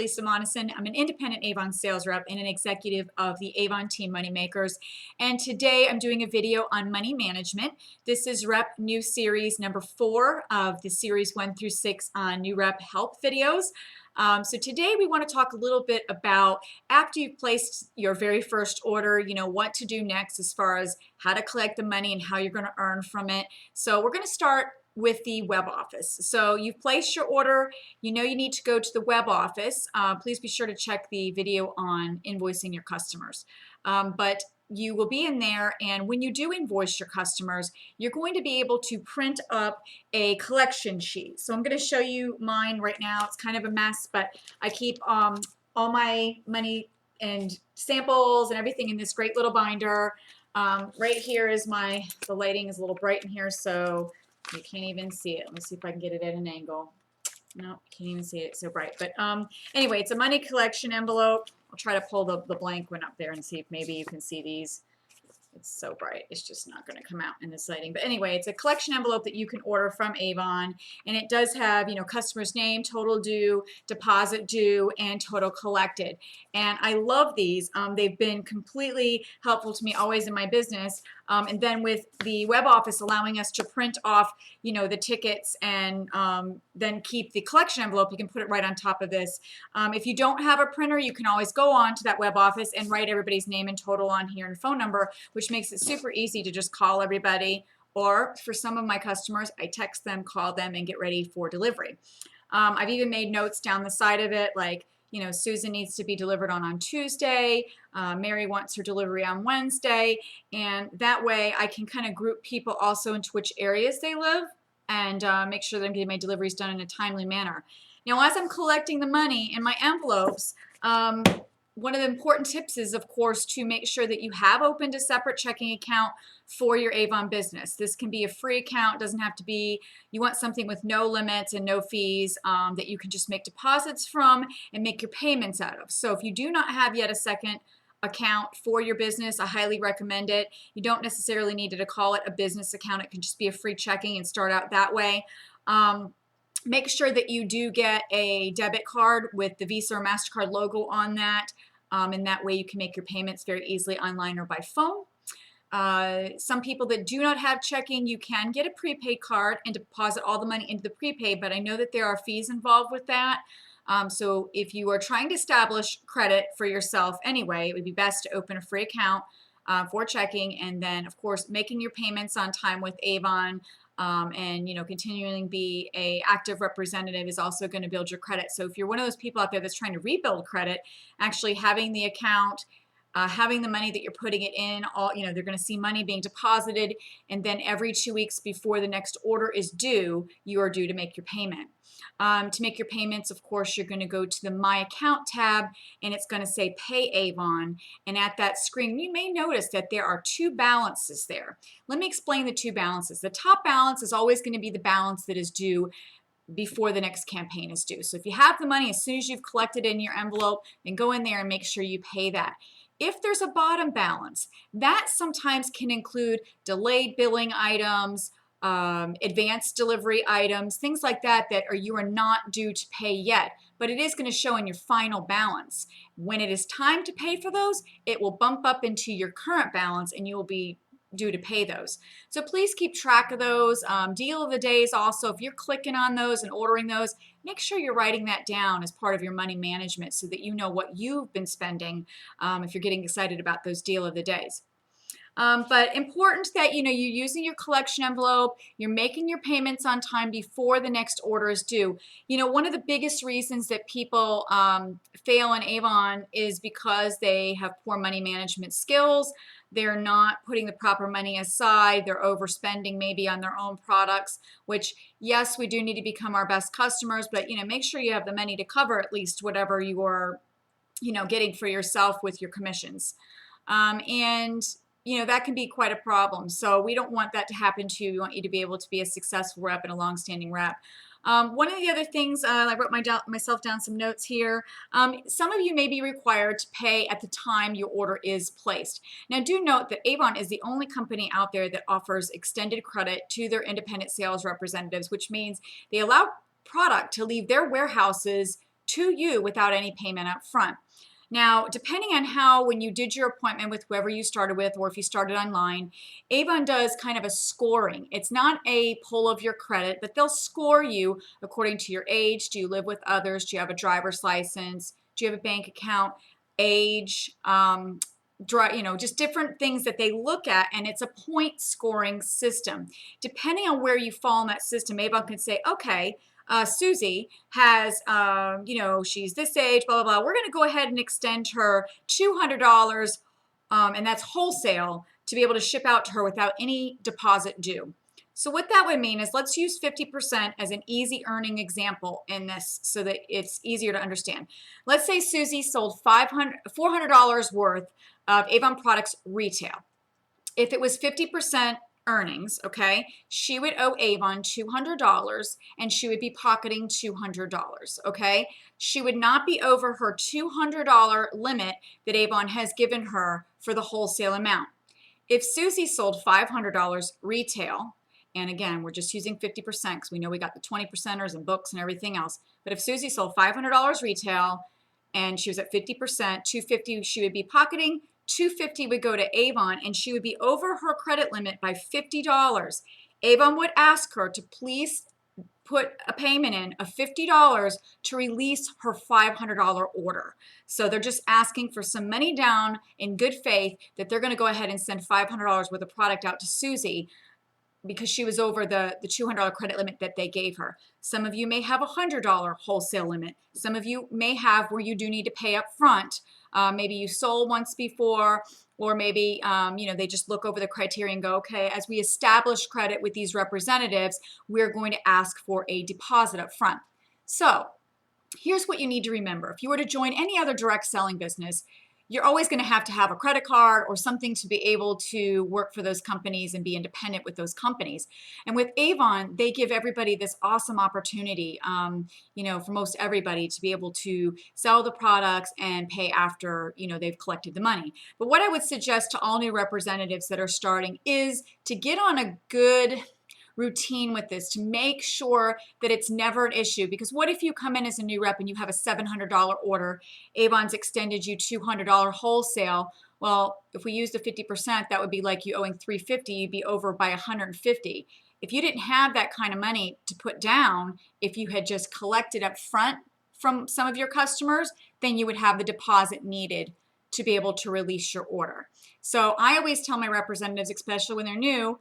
Lisa Monoson. I'm an independent Avon sales rep and an executive of the Avon Team Moneymakers. And today I'm doing a video on money management. This is Rep New Series number 4 of the series 1 through 6 on New Rep Help videos. So today we want to talk a little bit about after you've placed your very first order, what to do next as far as how to collect the money and how you're going to earn from it. So we're going to start with the web office. So you've placed your order, you need to go to the web office. Please be sure to check the video on invoicing your customers. But you will be in there, and when you do invoice your customers, you're going to be able to print up a collection sheet. So I'm going to show you mine right now. It's kind of a mess, but I keep all my money and samples and everything in this great little binder. Right here is the lighting is a little bright in here, so you can't even see it. Let me see if I can get it at an angle. No, can't even see it. It's so bright. But anyway, it's a money collection envelope. I'll try to pull the blank one up there and see if maybe you can see these. It's so bright, it's just not going to come out in this lighting. But anyway, it's a collection envelope that you can order from Avon, and it does have, customer's name, total due, deposit due, and total collected. And I love these. They've been completely helpful to me always in my business. And then with the web office allowing us to print off, the tickets and then keep the collection envelope, you can put it right on top of this. If you don't have a printer, you can always go on to that web office and write everybody's name and total on here and phone number, which makes it super easy to just call everybody. Or for some of my customers, I text them, call them, and get ready for delivery. I've even made notes down the side of it, like, Susan needs to be delivered on Tuesday. Mary wants her delivery on Wednesday. And that way I can kind of group people also into which areas they live and make sure that I'm getting my deliveries done in a timely manner. Now, as I'm collecting the money in my envelopes, one of the important tips is, of course, to make sure that you have opened a separate checking account for your Avon business. This can be a free account, doesn't have to be, you want something with no limits and no fees that you can just make deposits from and make your payments out of. So if you do not have yet a second account for your business, I highly recommend it. You don't necessarily need to call it a business account. It can just be a free checking and start out that way. Make sure that you do get a debit card with the Visa or MasterCard logo on that, and that way you can make your payments very easily online or by phone. Some people that do not have checking, you can get a prepaid card and deposit all the money into the prepaid, but I know that there are fees involved with that. So if you are trying to establish credit for yourself anyway, it would be best to open a free account for checking, and then, of course, making your payments on time with Avon. And continuing be a active representative is also going to build your credit. So if you're one of those people out there that's trying to rebuild credit, actually having the account, having the money that you're putting it in, they're going to see money being deposited, and then every 2 weeks before the next order is due, you are due to make your payment. To make your payments, of course, you're going to go to the My Account tab, and it's going to say Pay Avon. And at that screen, you may notice that there are 2 balances there. Let me explain the 2 balances. The top balance is always going to be the balance that is due before the next campaign is due. So if you have the money, as soon as you've collected in your envelope, then go in there and make sure you pay that. If there's a bottom balance, that sometimes can include delayed billing items, advanced delivery items, things like that you are not due to pay yet, but it is going to show in your final balance. When it is time to pay for those, it will bump up into your current balance and you will be due to pay those. So please keep track of those. Deal of the days also, if you're clicking on those and ordering those, make sure you're writing that down as part of your money management so that you know what you've been spending if you're getting excited about those deal of the days. But important that you're using your collection envelope, you're making your payments on time before the next order is due. One of the biggest reasons that people fail in Avon is because they have poor money management skills. They're not putting the proper money aside. They're overspending maybe on their own products, which, yes, we do need to become our best customers, but make sure you have the money to cover at least whatever you are getting for yourself with your commissions. And that can be quite a problem. So we don't want that to happen to you. We want you to be able to be a successful rep and a long-standing rep. One of the other things, I wrote myself down some notes here. Some of you may be required to pay at the time your order is placed. Now, do note that Avon is the only company out there that offers extended credit to their independent sales representatives, which means they allow product to leave their warehouses to you without any payment up front. Now, depending on when you did your appointment with whoever you started with, or if you started online, Avon does kind of a scoring. It's not a pull of your credit, but they'll score you according to your age. Do you live with others? Do you have a driver's license? Do you have a bank account? Age, just different things that they look at, and it's a point scoring system. Depending on where you fall in that system, Avon can say, okay, Susie has, she's this age, blah, blah, blah. We're going to go ahead and extend her $200, and that's wholesale, to be able to ship out to her without any deposit due. So what that would mean is, let's use 50% as an easy earning example in this so that it's easier to understand. Let's say Susie sold $400 worth of Avon Products retail. If it was 50% earnings, okay, she would owe Avon $200 and she would be pocketing $200, okay? She would not be over her $200 limit that Avon has given her for the wholesale amount. If Susie sold $500 retail, and again, we're just using 50% because we know we got the 20%ers and books and everything else, but if Susie sold $500 retail and she was at 50%, $250 she would be pocketing, $250 would go to Avon, and she would be over her credit limit by $50. Avon would ask her to please put a payment in of $50 to release her $500 order. So they're just asking for some money down in good faith that they're going to go ahead and send $500 worth of product out to Susie because she was over the $200 credit limit that they gave her. Some of you may have a $100 wholesale limit. Some of you may have where you do need to pay up front. Maybe you sold once before, or maybe they just look over the criteria and go, okay, as we establish credit with these representatives, we're going to ask for a deposit up front. So here's what you need to remember. If you were to join any other direct selling business, you're always going to have a credit card or something to be able to work for those companies and be independent with those companies. And with Avon, they give everybody this awesome opportunity, for most everybody to be able to sell the products and pay after, they've collected the money. But what I would suggest to all new representatives that are starting is to get on a good routine with this, to make sure that it's never an issue. Because what if you come in as a new rep and you have a $700 order, Avon's extended you $200 wholesale? Well, if we use the 50%, that would be like you owing $350, you'd be over by $150. If you didn't have that kind of money to put down, if you had just collected up front from some of your customers, then you would have the deposit needed to be able to release your order. So I always tell my representatives, especially when they're new,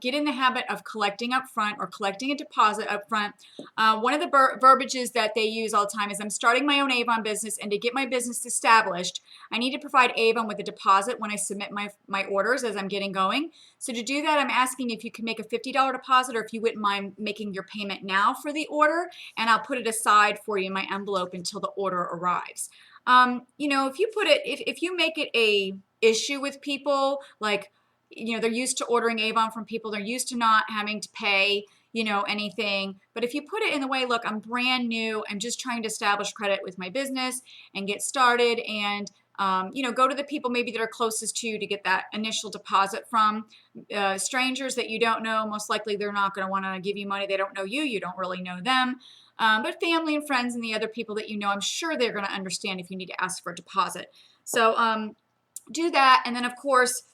get in the habit of collecting up front or collecting a deposit up front. One of the verbiages that they use all the time is, I'm starting my own Avon business, and to get my business established, I need to provide Avon with a deposit when I submit my orders as I'm getting going. So to do that, I'm asking if you can make a $50 deposit, or if you wouldn't mind making your payment now for the order, and I'll put it aside for you in my envelope until the order arrives. If you make it a issue with people, like, they're used to ordering Avon from people, they're used to not having to pay, anything. But if you put it in the way, look, I'm brand new, I'm just trying to establish credit with my business and get started, and go to the people maybe that are closest to you to get that initial deposit from. Strangers that you don't know, most likely they're not going to want to give you money. They don't know you, you don't really know them. But family and friends and the other people that you know, I'm sure they're going to understand if you need to ask for a deposit. So do that, and then of course,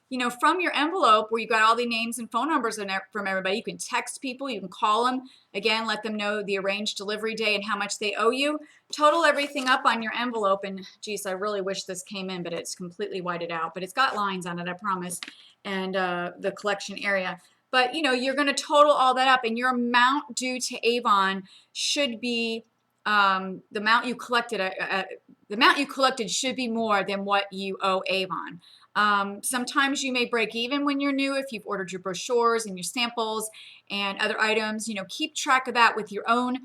from your envelope where you got all the names and phone numbers from everybody, you can text people, you can call them, again, let them know the arranged delivery day and how much they owe you. Total everything up on your envelope, and geez, I really wish this came in, but it's completely whited out, but it's got lines on it, I promise, and the collection area. But you're going to total all that up, and your amount due to Avon should be the amount you collected. The amount you collected should be more than what you owe Avon. Sometimes you may break even when you're new if you've ordered your brochures and your samples and other items. Keep track of that with your own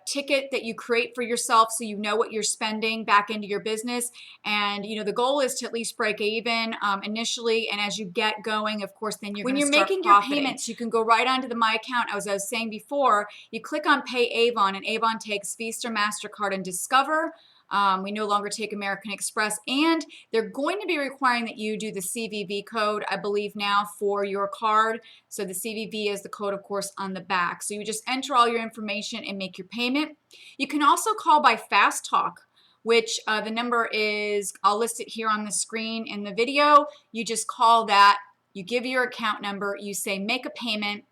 ticket that you create for yourself, so you know what you're spending back into your business. And the goal is to at least break even initially, and as you get going, of course, then when you're making your payments, you can go right onto the My Account. As I was saying before, you click on Pay Avon, and Avon takes Visa, MasterCard, and Discover. We no longer take American Express, and they're going to be requiring that you do the CVV code, I believe now, for your card. So the CVV is the code, of course, on the back. So you just enter all your information and make your payment. You can also call by Fast Talk, which the number is, I'll list it here on the screen in the video. You just call that, you give your account number, you say make a payment,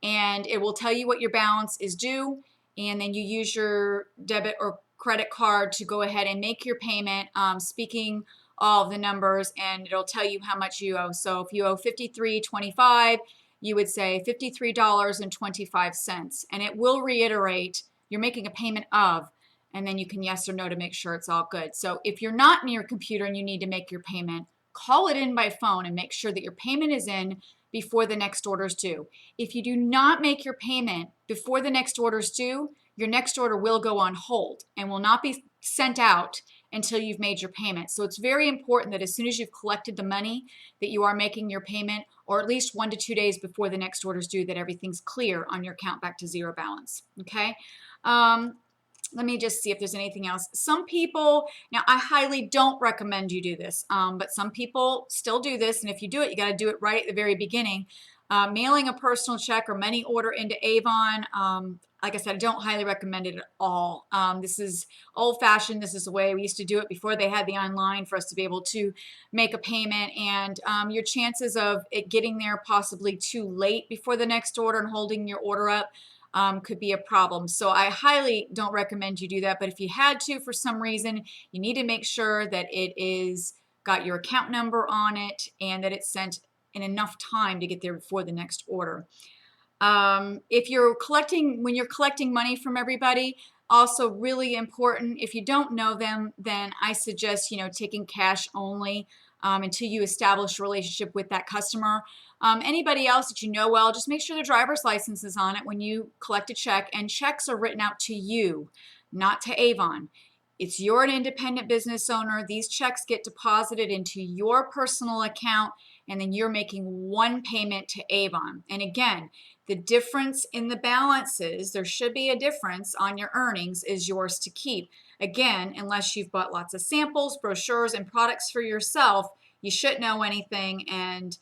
and it will tell you what your balance is due, and then you use your debit or credit card to go ahead and make your payment, speaking all of the numbers, and it'll tell you how much you owe. So if you owe $53.25, you would say $53.25, and it will reiterate you're making a payment of, and then you can yes or no to make sure it's all good. So if you're not near a computer and you need to make your payment, call it in by phone and make sure that your payment is in before the next order is due. If you do not make your payment before the next order is due, your next order will go on hold and will not be sent out until you've made your payment. So it's very important that as soon as you've collected the money that you are making your payment, or at least 1 to 2 days before the next order is due, that everything's clear on your account back to zero balance. Okay. Let me just see if there's anything else. Some people, now I highly don't recommend you do this, but some people still do this, and if you do it, you got to do it right at the very beginning. Mailing a personal check or money order into Avon, like I said, I don't highly recommend it at all. This is old-fashioned. This is the way we used to do it before they had the online for us to be able to make a payment, and your chances of it getting there possibly too late before the next order and holding your order up could be a problem. So I highly don't recommend you do that. But if you had to for some reason, you need to make sure that it is got your account number on it and that it's sent in enough time to get there before the next order. If you're collecting, when you're collecting money from everybody, also really important, if you don't know them, then I suggest, taking cash only until you establish a relationship with that customer. Anybody else that you know well, just make sure their driver's license is on it when you collect a check, and checks are written out to you, not to Avon. You're an independent business owner. These checks get deposited into your personal account, and then you're making one payment to Avon. And again, the difference in the balances, there should be a difference on your earnings, is yours to keep. Again, unless you've bought lots of samples, brochures, and products for yourself, you shouldn't know anything, and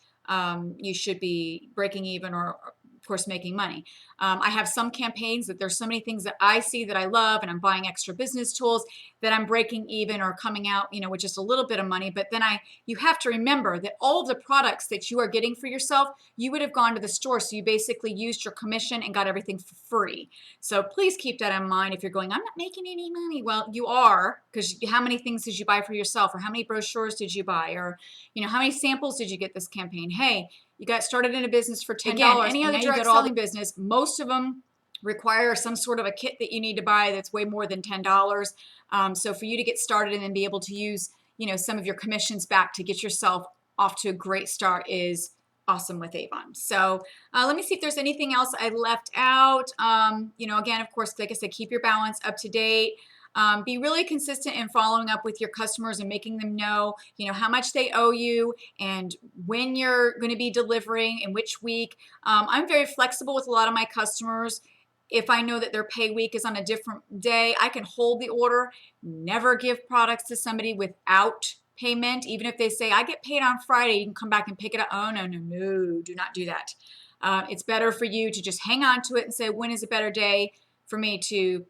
you should be breaking even or of course making money. I have some campaigns that there's so many things that I see that I love, and I'm buying extra business tools that I'm breaking even or coming out, with just a little bit of money. But then you have to remember that all of the products that you are getting for yourself, you would have gone to the store. So you basically used your commission and got everything for free. So please keep that in mind. If you're going, I'm not making any money. Well, you are, because how many things did you buy for yourself, or how many brochures did you buy, or, how many samples did you get this campaign? Hey, you got started in a business for $10. Again, any other direct selling business, most of them require some sort of a kit that you need to buy that's way more than $10. So for you to get started and then be able to use, some of your commissions back to get yourself off to a great start is awesome with Avon. So let me see if there's anything else I left out. Again, of course, like I said, keep your balance up to date. Be really consistent in following up with your customers and making them know, how much they owe you and when you're going to be delivering and which week. I'm very flexible with a lot of my customers. If I know that their pay week is on a different day, I can hold the order, never give products to somebody without payment. Even if they say, I get paid on Friday, you can come back and pick it up. Oh, no, do not do that. It's better for you to just hang on to it and say, when is a better day for me to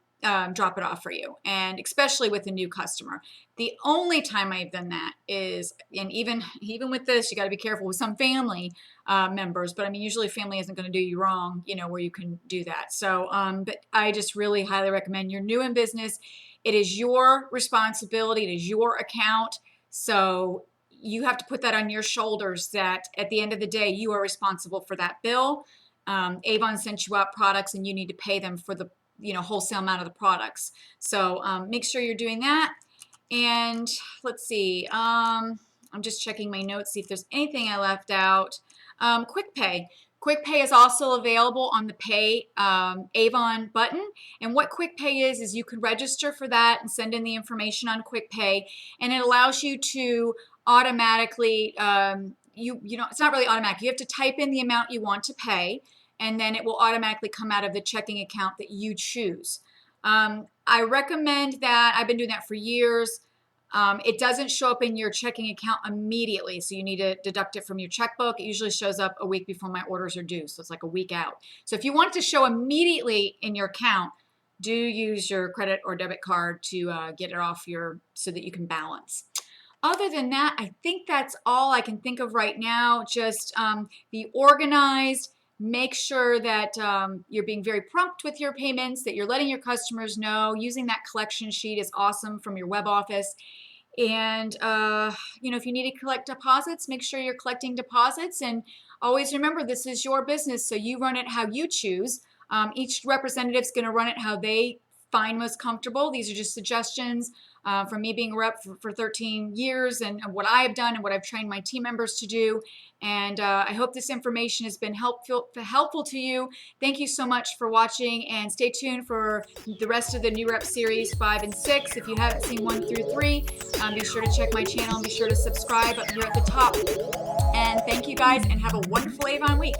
drop it off for you, and especially with a new customer. The only time I've done that is, and even with this, you got to be careful with some family members, but I mean, usually family isn't going to do you wrong, where you can do that. So, but I just really highly recommend, you're new in business. It is your responsibility. It is your account. So you have to put that on your shoulders, that at the end of the day, you are responsible for that bill. Avon sent you out products and you need to pay them for the wholesale amount of the products. So make sure you're doing that. And let's see, I'm just checking my notes, see if there's anything I left out. Quick Pay. Quick Pay is also available on the Pay Avon button. And what Quick Pay is you can register for that and send in the information on Quick Pay, and it allows you to automatically, it's not really automatic. You have to type in the amount you want to pay, and then it will automatically come out of the checking account that you choose. I recommend that. I've been doing that for years. It doesn't show up in your checking account immediately, so you need to deduct it from your checkbook. It usually shows up a week before my orders are due, so it's like a week out. So if you want it to show immediately in your account, do use your credit or debit card to get it off so that you can balance. Other than that, I think that's all I can think of right now. Just be organized. Make sure that you're being very prompt with your payments, that you're letting your customers know. Using that collection sheet is awesome from your web office. And, if you need to collect deposits, make sure you're collecting deposits. And always remember, this is your business, so you run it how you choose. Each representative is going to run it how they find most comfortable. These are just suggestions from me being a rep for 13 years and what I have done and what I've trained my team members to do. And I hope this information has been helpful to you. Thank you so much for watching, and stay tuned for the rest of the New Rep Series 5 and 6. If you haven't seen 1 through 3, be sure to check my channel and be sure to subscribe up here at the top. And thank you guys, and have a wonderful Avon week.